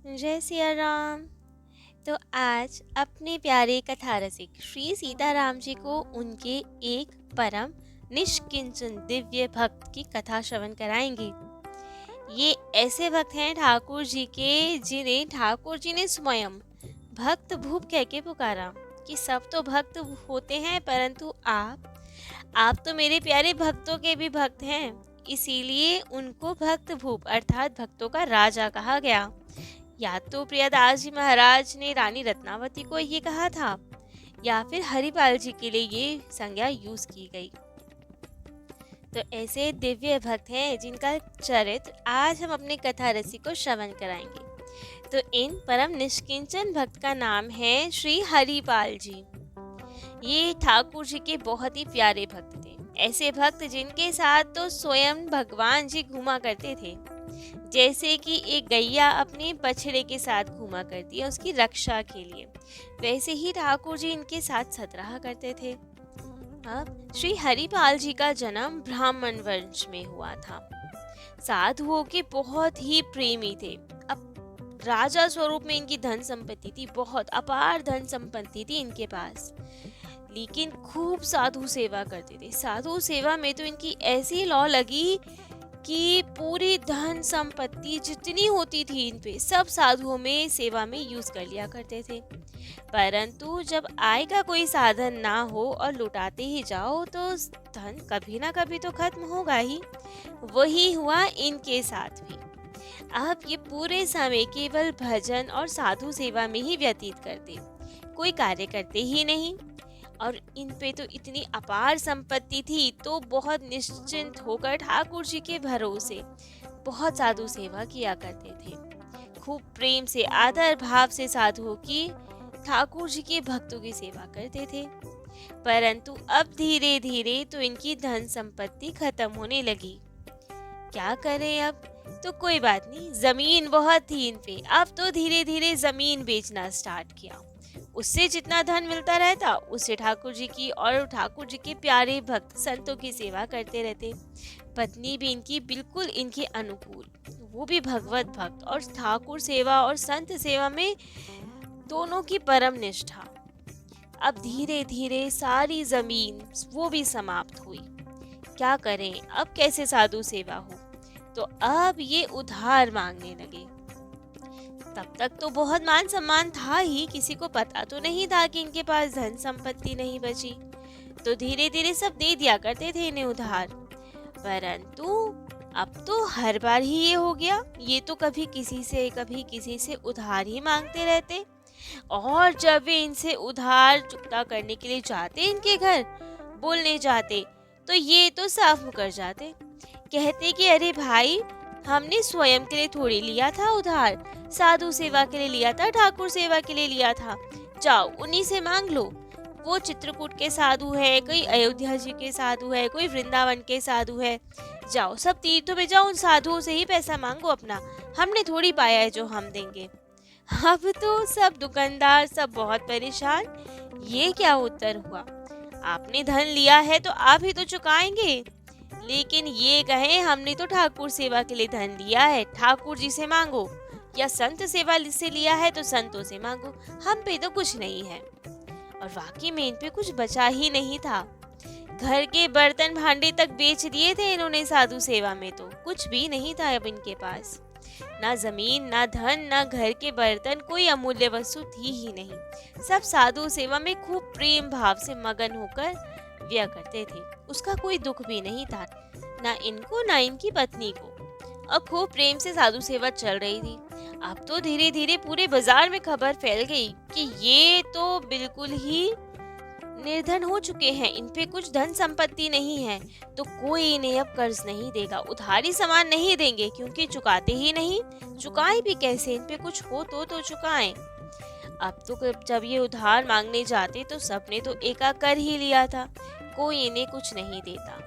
जय सिया राम। तो आज अपने प्यारे कथा रसिक श्री सीताराम जी को उनके एक परम निष्किंचन दिव्य भक्त की कथा श्रवण कराएंगे। ये ऐसे भक्त हैं ठाकुर जी के जिन्हें ठाकुर जी ने स्वयं भक्त भूप कह के पुकारा कि सब तो भक्त होते हैं परंतु आप तो मेरे प्यारे भक्तों के भी भक्त हैं, इसीलिए उनको भक्त भूप अर्थात भक्तों का राजा कहा गया। या तो प्रियदास जी महाराज ने रानी रत्नावती को ये कहा था या फिर हरिपाल जी के लिए ये संज्ञा यूज की गई। तो ऐसे दिव्य भक्त हैं जिनका चरित्र आज हम अपने कथा रसी को श्रवण कराएंगे। तो इन परम निष्किंचन भक्त का नाम है श्री हरिपाल जी। ये ठाकुर जी के बहुत ही प्यारे भक्त थे, ऐसे भक्त जिनके साथ तो स्वयं भगवान जी घूमा करते थे। जैसे कि एक गैया अपने बछड़े के साथ घूमा करती है उसकी रक्षा के लिए, वैसे ही ठाकुर जी इनके साथ साथ रहा करते थे। अब श्री हरिपाल जी का जन्म ब्राह्मण वंश में हुआ था। साधुओं के बहुत ही प्रेमी थे। अब राजा स्वरूप में इनकी धन संपत्ति थी, बहुत अपार धन संपत्ति थी इनके पास, लेकिन खूब साधु सेवा करते थे। साधु सेवा में तो इनकी ऐसी लौ लगी कि पूरी धन संपत्ति जितनी होती थी इन पे सब साधुओं में सेवा में यूज कर लिया करते थे। परंतु जब आय का कोई साधन ना हो और लुटाते ही जाओ तो धन कभी ना कभी तो खत्म होगा ही। वही हुआ इनके साथ भी। अब ये पूरे समय केवल भजन और साधु सेवा में ही व्यतीत करते, कोई कार्य करते ही नहीं। और इन पे तो इतनी अपार संपत्ति थी तो बहुत निश्चिंत होकर ठाकुर जी के भरोसे बहुत साधु सेवा किया करते थे। खूब प्रेम से आदर भाव से साधुओं की ठाकुर जी के भक्तों की सेवा करते थे। परंतु अब धीरे धीरे तो इनकी धन संपत्ति खत्म होने लगी। क्या करें अब? तो कोई बात नहीं, जमीन बहुत थी इन पे, अब तो धीरे धीरे जमीन बेचना स्टार्ट किया। उससे जितना धन मिलता रहता उससे ठाकुर जी की और ठाकुर जी के प्यारे भक्त संतों की सेवा करते रहते। पत्नी भी इनकी बिल्कुल इनके अनुकूल, वो भी भगवत भक्त और ठाकुर सेवा और संत सेवा में दोनों की परम निष्ठा। अब धीरे धीरे सारी जमीन वो भी समाप्त हुई। क्या करें अब, कैसे साधु सेवा हो? तो अब ये उधार मांगने लगे। तब तक तो बहुत मान सम्मान था ही, किसी को पता तो नहीं था कि इनके पास धन संपत्ति नहीं बची, तो धीरे धीरे सब दे दिया करते थे इन्हें उधार। परंतु अब तो हर बार ही ये हो गया, ये तो कभी किसी से उधार ही मांगते रहते। और जब वे इनसे उधार चुकता करने के लिए जाते इनके घर, बोलने जाते, तो ये तो साफ मुकर जाते। कहते कि अरे भाई, हमने स्वयं के लिए थोड़ी लिया था उधार, साधु सेवा के लिए लिया था, ठाकुर सेवा के लिए लिया था, जाओ उन्हीं से मांग लो। वो चित्रकूट के साधु है, कोई अयोध्या जी के साधु है, कोई वृंदावन के साधु है, जाओ सब तीर्थों में जाओ, उन साधुओं से ही पैसा मांगो अपना, हमने थोड़ी पाया है जो हम देंगे। अब तो सब दुकानदार सब बहुत परेशान। ये क्या उत्तर हुआ? आपने धन लिया है तो आप ही तो चुकाएंगे, लेकिन ये कहें हमने तो ठाकुर सेवा के लिए धन लिया है, ठाकुर जी से मांगो, या संत सेवा से लिया है तो संतों से मांगो, हम पे तो कुछ नहीं है। और वाकई में इन पे कुछ बचा ही नहीं था। घर के बर्तन भांडे तक बेच दिए थे इन्होंने साधु सेवा में, तो कुछ भी नहीं था अब इनके पास। ना जमीन, ना धन, ना घर के बर्तन, कोई अमूल्य वस्तु थी ही नहीं। सब साधु सेवा में खूब प्रेम भाव से मगन होकर व्यय करते थे। उसका कोई दुख भी नहीं था, ना इनको ना इनकी पत्नी को। और खूब प्रेम से साधु सेवा चल रही थी। अब तो धीरे धीरे पूरे बाजार में खबर फैल गई कि ये तो बिल्कुल ही निर्धन हो चुके हैं, इन पे कुछ धन संपत्ति नहीं है, तो कोई इन्हें अब कर्ज नहीं देगा, उधारी सामान नहीं देंगे, क्योंकि चुकाते ही नहीं। चुकाएं भी कैसे? इन पे कुछ हो तो चुकाएं। अब तो जब ये उधार मांगने जाते तो सबने तो एका कर ही लिया था, कोई इन्हें कुछ नहीं देता।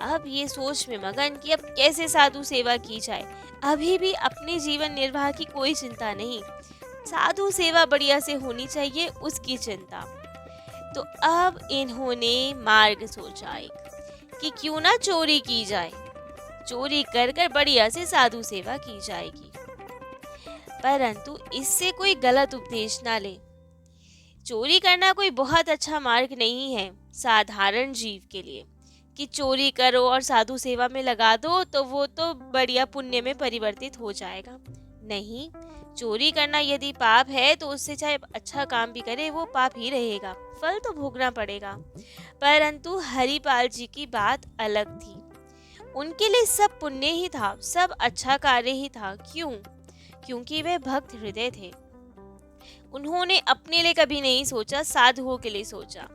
अब ये सोच में मगन कि अब कैसे साधु सेवा की जाए। अभी भी अपने जीवन निर्वाह की कोई चिंता नहीं, साधु सेवा बढ़िया से होनी चाहिए उसकी चिंता। तो अब इन्होंने मार्ग सोचा एक कि क्यों ना चोरी की जाए, चोरी कर कर बढ़िया से साधु सेवा की जाएगी। परंतु इससे कोई गलत उपदेश ना ले। चोरी करना कोई बहुत अच्छा मार्ग नहीं है साधारण जीव के लिए कि चोरी करो और साधु सेवा में लगा दो तो वो तो बढ़िया पुण्य में परिवर्तित हो जाएगा। नहीं, चोरी करना यदि पाप है तो उससे चाहे अच्छा काम भी करे वो पाप ही रहेगा, फल तो भोगना पड़ेगा। परंतु हरिपाल जी की बात अलग थी। उनके लिए सब पुण्य ही था, सब अच्छा कार्य ही था। क्यों? क्योंकि वे भक्त हृदय थे। उन्होंने अपने लिए कभी नहीं सोचा, साधुओं के लिए सोचा।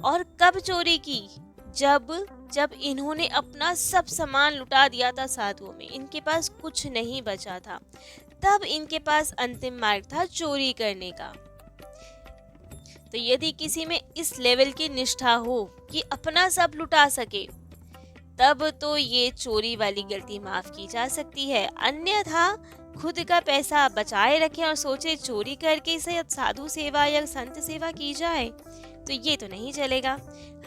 और कब चोरी की? जब इन्होंने अपना सब सामान लुटा दिया था साधुओं में, इनके पास कुछ नहीं बचा था, तब इनके पास अंतिम मार्ग था चोरी करने का। तो यदि किसी में इस लेवल की निष्ठा हो कि अपना सब लुटा सके, तब तो ये चोरी वाली गलती माफ की जा सकती है। अन्यथा खुद का पैसा बचाए रखें और सोचे चोरी करके इसे साधु सेवा या संत सेवा की जाए, तो ये तो नहीं चलेगा।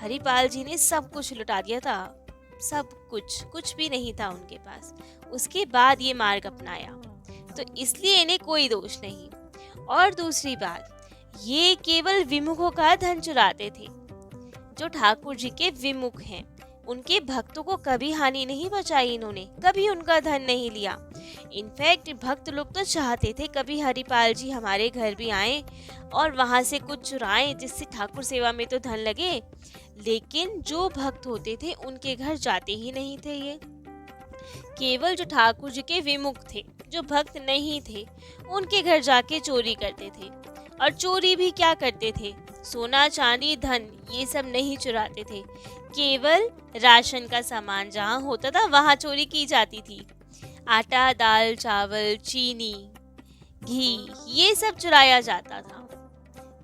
हरिपाल जी ने सब कुछ लुटा दिया था, सब कुछ भी नहीं था उनके पास। उसके बाद ये मार्ग अपनाया, तो इसलिए इन्हें कोई दोष नहीं। और दूसरी बात, ये केवल विमुखों का धन चुराते थे। जो ठाकुर जी के विमुख हैं, उनके भक्तों को कभी हानि नहीं पहुंचाई इन्होंने, कभी उनका धन नहीं लिया। इनफैक्ट भक्त लोग तो चाहते थे कभी हरिपाल जी हमारे घर भी आए और वहां से कुछ चुराएं, जिससे ठाकुर सेवा में तो धन लगे। लेकिन जो भक्त होते थे उनके घर जाते ही नहीं थे ये। केवल जो ठाकुर जी के विमुख थे, जो भक्त नहीं थे, उनके घर जाके चोरी करते थे। और चोरी भी क्या करते थे? सोना चांदी धन ये सब नहीं चुराते थे, केवल राशन का सामान जहाँ होता था वहाँ चोरी की जाती थी। आटा, दाल, चावल, चीनी, घी ये सब चुराया जाता था।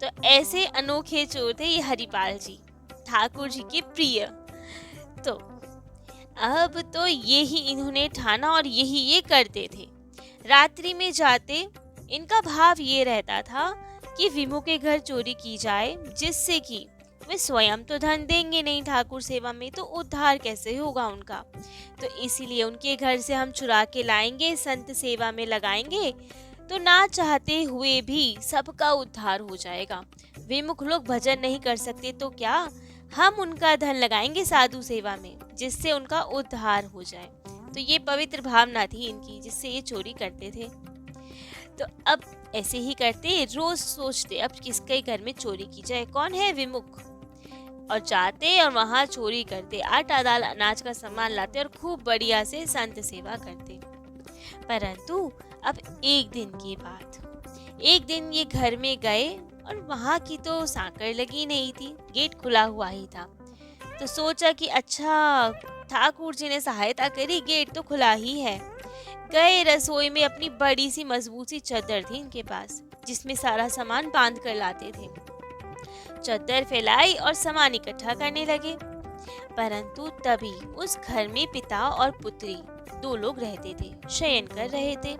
तो ऐसे अनोखे चोर थे ये हरिपाल जी, ठाकुर जी के प्रिय। तो अब तो यही इन्होंने ठाना और यही ये करते थे। रात्रि में जाते इनका भाव ये रहता था कि विमु के घर चोरी की जाए, जिससे कि वे स्वयं तो धन देंगे नहीं ठाकुर सेवा में, तो उद्धार कैसे होगा उनका। तो इसीलिए उनके घर से हम चुरा के लाएंगे, संत सेवा में लगाएंगे, तो ना चाहते हुए भी सबका उद्धार हो जाएगा। विमुख लोग भजन नहीं कर सकते तो क्या, हम उनका धन लगाएंगे साधु सेवा में, जिससे उनका उद्धार हो जाए। तो ये पवित्र भावना थी इनकी, जिससे ये चोरी करते थे। तो अब ऐसे ही करते, रोज सोचते अब किसके घर में चोरी की जाए, कौन है विमुख, और जाते और वहां चोरी करते, आटा दाल अनाज का सामान लाते और खूब बढ़िया से संत सेवा करते। परंतु अब एक दिन ये घर में गए और वहां की तो सांकड़ लगी नहीं थी, गेट खुला हुआ ही था। तो सोचा कि अच्छा ठाकुर जी ने सहायता करी, गेट तो खुला ही है। गए रसोई में, अपनी बड़ी सी मजबूत सी चद्दर थी इनके पास, जिसमें सारा सामान बांध कर लाते थे। चद्दर फैलाई और सामान इकट्ठा करने लगे। परंतु तभी उस घर में पिता और पुत्री दो लोग रहते थे, शयन कर रहे थे।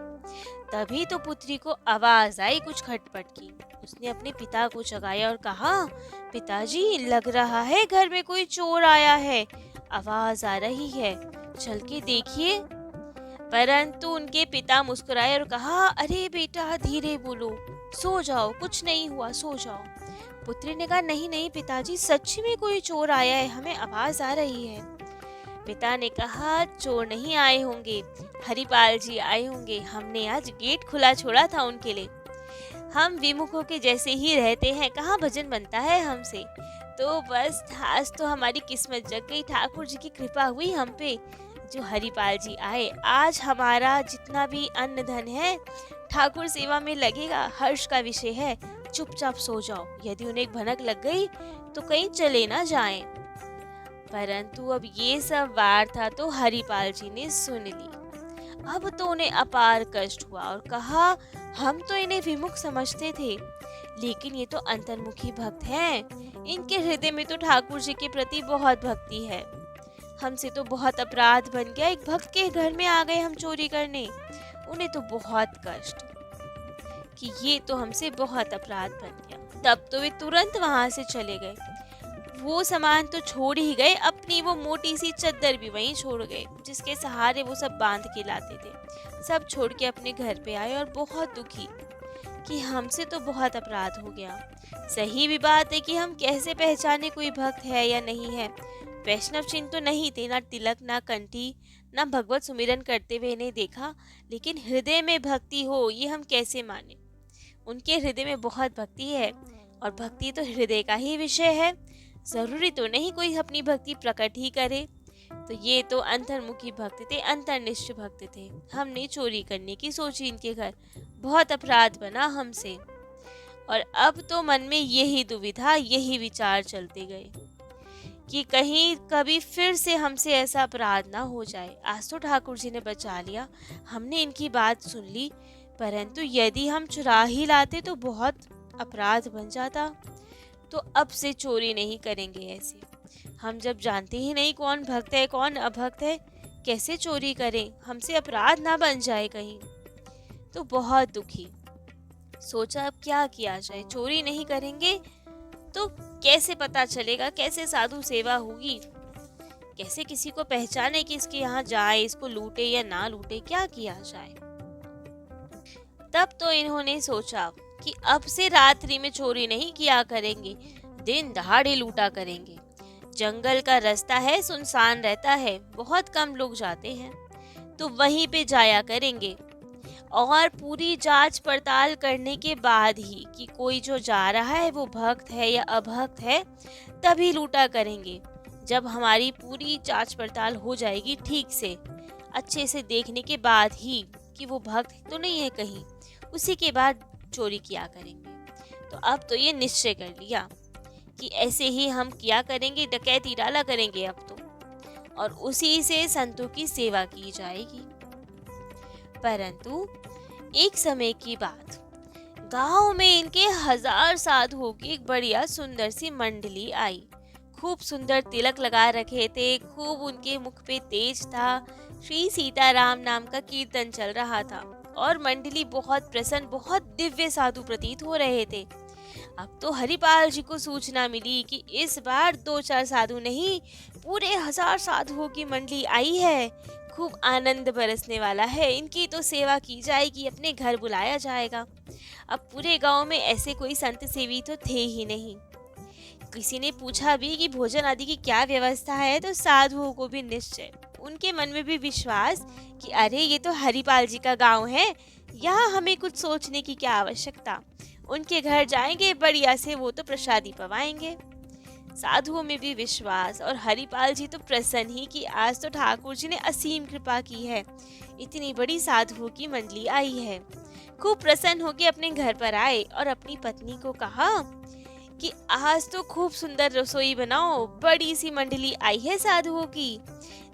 तभी तो पुत्री को आवाज आई कुछ खटपट की। उसने अपने पिता को जगाया और कहा, पिताजी लग रहा है घर में कोई चोर आया है, आवाज आ रही है, चल के देखिए। परंतु उनके पिता मुस्कुराए और कहा, अरे बेटा धीरे बोलो, सो जाओ, कुछ नहीं हुआ, सो जाओ। पुत्री ने कहा, नहीं नहीं पिताजी, सच में कोई चोर आया है, हमें आवाज आ रही है। पिता ने कहा, चोर नहीं आए होंगे, हरिपाल जी आए होंगे, हमने आज गेट खुला छोड़ा था उनके लिए। हम विमुखों के जैसे ही रहते हैं, कहाँ भजन बनता है हमसे। तो बस आज तो हमारी किस्मत जग गई, ठाकुर जी की कृपा हुई हम पे, जो हरिपाल जी आए। आज हमारा जितना भी अन्न धन है ठाकुर सेवा में लगेगा, हर्ष का विषय है। चुपचाप सो जाओ, यदि उन्हें एक भनक लग गई तो कहीं चले ना जाएं। परंतु अब ये सब वार्ता तो हरिपाल जी ने सुन ली। अब तो उन्हें अपार कष्ट हुआ और कहा, हम तो इन्हें विमुख समझते थे, लेकिन ये तो अंतर्मुखी भक्त हैं। इनके हृदय में तो ठाकुर जी के प्रति बहुत भक्ति है। हमसे तो बहुत अपराध बन गया, एक भक्त के घर में आ गए हम चोरी करने। उन्हें तो बहुत कष्ट कि ये तो हमसे बहुत अपराध बन गया। तब तो वे तुरंत वहां से चले गए। वो सामान तो छोड़ ही गए, अपनी वो मोटी सी चद्दर भी वहीं छोड़ गए जिसके सहारे वो सब बांध के लाते थे। सब छोड़ के अपने घर पे आए और बहुत दुखी कि हमसे तो बहुत अपराध हो गया। सही भी बात है कि हम कैसे पहचाने कोई भक्त है या नहीं है। वैष्णव चिन्ह तो नहीं थे, ना तिलक, ना कंठी, ना भगवत सुमिरन करते हुए इन्हें देखा, लेकिन हृदय में भक्ति हो ये हम कैसे माने। उनके हृदय में बहुत भक्ति है और भक्ति तो हृदय का ही विषय है। जरूरी तो नहीं कोई अपनी भक्ति प्रकट ही करे। तो ये तो अंतर्मुखी भक्त थे, अंतर्निष्ठ भक्त थे। हमने चोरी करने की सोची इनके घर, बहुत अपराध बना हमसे, और अब तो मन में यही दुविधा, यही विचार चलते गए कि कहीं कभी फिर से हमसे ऐसा अपराध ना हो जाए। आज तो ठाकुर जी ने बचा लिया, हमने इनकी बात सुन ली, परंतु यदि हम चुरा ही लाते तो बहुत अपराध बन जाता। तो अब से चोरी नहीं करेंगे ऐसे। हम जब जानते ही नहीं कौन भक्त है कौन अभक्त है, कैसे चोरी करें, हमसे अपराध ना बन जाए कहीं। तो बहुत दुखी, सोचा अब क्या किया जाए। चोरी नहीं करेंगे तो कैसे पता चलेगा, कैसे साधु सेवा होगी, कैसे किसी को पहचाने कि इसके यहाँ जाए, इसको लूटे या ना लूटे, क्या किया जाए। तब तो इन्होंने सोचा कि अब से रात्रि में चोरी नहीं किया करेंगे, दिन दहाड़े लूटा करेंगे। जंगल का रास्ता है, सुनसान रहता है, बहुत कम लोग जाते हैं, तो वहीं पे जाया करेंगे और पूरी जांच पड़ताल करने के बाद ही कि कोई जो जा रहा है वो भक्त है या अभक्त है, तभी लूटा करेंगे। जब हमारी पूरी जांच पड़ताल हो जाएगी ठीक से, अच्छे से देखने के बाद ही कि वो भक्त तो नहीं है कहीं, उसी के बाद चोरी किया करेंगे। तो अब तो ये निश्चय कर लिया कि ऐसे ही हम किया करेंगे, डकैती डाला करेंगे अब तो, और उसी से संतों की सेवा की जाएगी। परंतु एक समय की बात, गांव में इनके 1000 साधुओं की एक बढ़िया सुंदर सी मंडली आई। खूब सुंदर तिलक लगा रखे थे, खूब उनके मुख पे तेज था। श्री सीताराम नाम का कीर्तन चल रहा था और मंडली बहुत प्रसन्न, बहुत दिव्य साधु प्रतीत हो रहे थे। अब तो हरिपाल जी को सूचना मिली कि इस बार 2-4 साधु नहीं, पूरे 1000 साधुओं की मंडली आई है। खूब आनंद बरसने वाला है, इनकी तो सेवा की जाएगी, अपने घर बुलाया जाएगा। अब पूरे गांव में ऐसे कोई संत सेवी तो थे ही नहीं। किसी ने पूछा भी कि भोजन आदि की क्या व्यवस्था है, तो साधुओं को भी निश्चय, उनके मन में भी विश्वास कि अरे ये तो हरिपाल जी का गांव है, यहाँ हमें कुछ सोचने की क्या आवश्यकता। उनके घर जाएंगे, बढ़िया से वो तो प्रसादी पवाएंगे। साधुओं में भी विश्वास, और हरिपाल जी तो प्रसन्न ही कि आज तो ठाकुर जी ने असीम कृपा की है, इतनी बड़ी साधुओं की मंडली आई है। खूब प्रसन्न होकर अपने घर पर आए और अपनी पत्नी को कहा कि आज तो खूब सुंदर रसोई बनाओ, बड़ी सी मंडली आई है साधुओं की,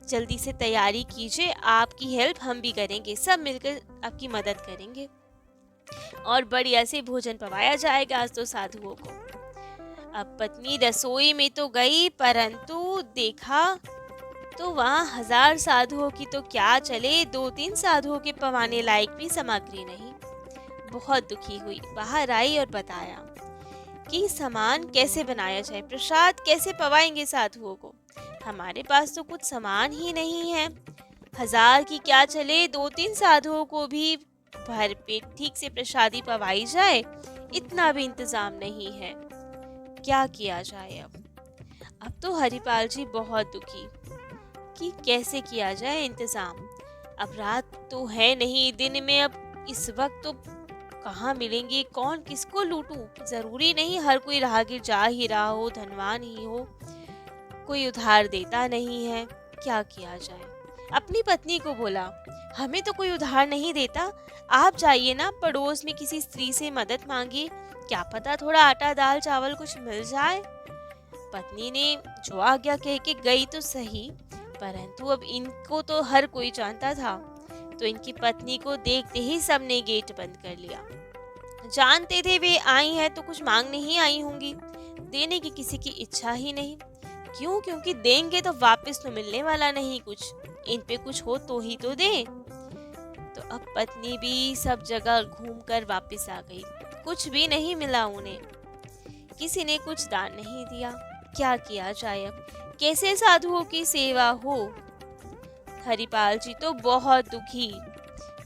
जल्दी से तैयारी कीजिए, आपकी हेल्प हम भी करेंगे, सब मिलकर आपकी मदद करेंगे और बढ़िया से भोजन पवाया जाएगा आज तो साधुओं को। अब पत्नी रसोई में तो गई, परंतु देखा तो वहाँ 1000 साधुओं की तो क्या चले, 2-3 साधुओं के पवाने लायक भी सामग्री नहीं। बहुत दुखी हुई, बाहर आई और बताया कि सामान कैसे बनाया जाए, प्रसाद कैसे पवाएंगे साधुओं को, हमारे पास तो कुछ सामान ही नहीं है। 1000 की क्या चले, 2-3 साधुओं को भी भरपेट ठीक से प्रसादी पवाई जाए, इतना भी इंतजाम नहीं है, क्या किया जाए। अब तो हरिपाल जी बहुत दुखी कि कैसे किया जाए इंतजाम। अब रात तो है नहीं, दिन में अब इस वक्त तो कहाँ मिलेंगे, कौन किसको लूटूं। जरूरी नहीं हर कोई राहगीर जा ही रहा हो, धनवान ही हो, कोई उधार देता नहीं है, क्या किया जाए। अपनी पत्नी को बोला, हमें तो कोई उधार नहीं देता, आप जाइए ना पड़ोस में किसी स्त्री से मदद मांगिए, क्या पता थोड़ा आटा दाल चावल कुछ मिल जाए। पत्नी ने जो आज्ञा कह के गई तो सही, परंतु अब इनको तो हर कोई जानता था, तो इनकी पत्नी को देखते ही सबने गेट बंद कर लिया। जानते थे वे आई हैं तो कुछ मांगने ही आई होंगी, देने की किसी की इच्छा ही नहीं। क्यों? क्योंकि देंगे तो वापस तो मिलने वाला नहीं कुछ, इन पे कुछ हो तो ही तो दे। तो अब पत्नी भी सब जगह घूमकर वापस आ गई, कुछ भी नहीं मिला उन्हें, किसी ने कुछ दान नहीं दिया। क्या किया जाए अब, कैसे साधुओं की सेवा हो। हरिपाल जी तो बहुत दुखी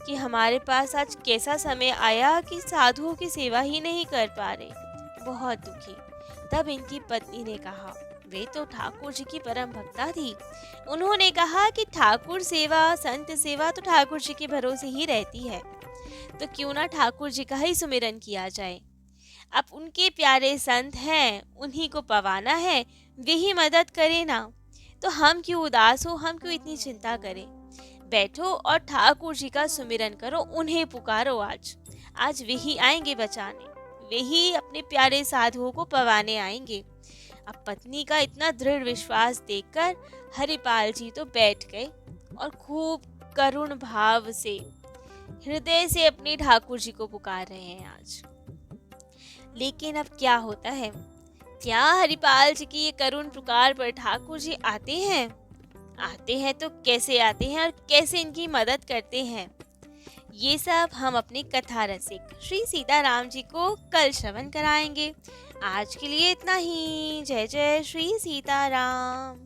कि हमारे पास आज कैसा समय आया कि साधुओं की सेवा ही नहीं कर पा रहे, बहुत दुखी। तब इनकी पत्नी ने कहा, वे तो ठाकुर जी की परम भक्ता थी, उन्होंने कहा कि ठाकुर सेवा, संत सेवा तो ठाकुर जी के भरोसे ही रहती है, तो क्यों ना ठाकुर जी का ही सुमिरन किया जाए। अब उनके प्यारे संत हैं, उन्हीं को पवाना है, वे ही मदद करे ना, तो हम क्यों उदास हो, हम क्यों इतनी चिंता करें। बैठो और ठाकुर जी का सुमिरन करो, उन्हें पुकारो। आज आज वे ही आएंगे बचाने, वे ही अपने प्यारे साधुओं को पवाने आएंगे। अब पत्नी का इतना दृढ़ विश्वास देखकर हरिपाल जी तो बैठ गए और खूब करुण भाव से, हृदय से अपने ठाकुर जी को पुकार रहे हैं आज। लेकिन अब क्या होता है, क्या हरिपाल जी की ये करुण पुकार पर ठाकुर जी आते हैं? आते हैं तो कैसे आते हैं और कैसे इनकी मदद करते हैं, ये सब हम अपने कथा रसिक श्री सीताराम जी को कल श्रवण कराएंगे। आज के लिए इतना ही। जय जय श्री सीताराम।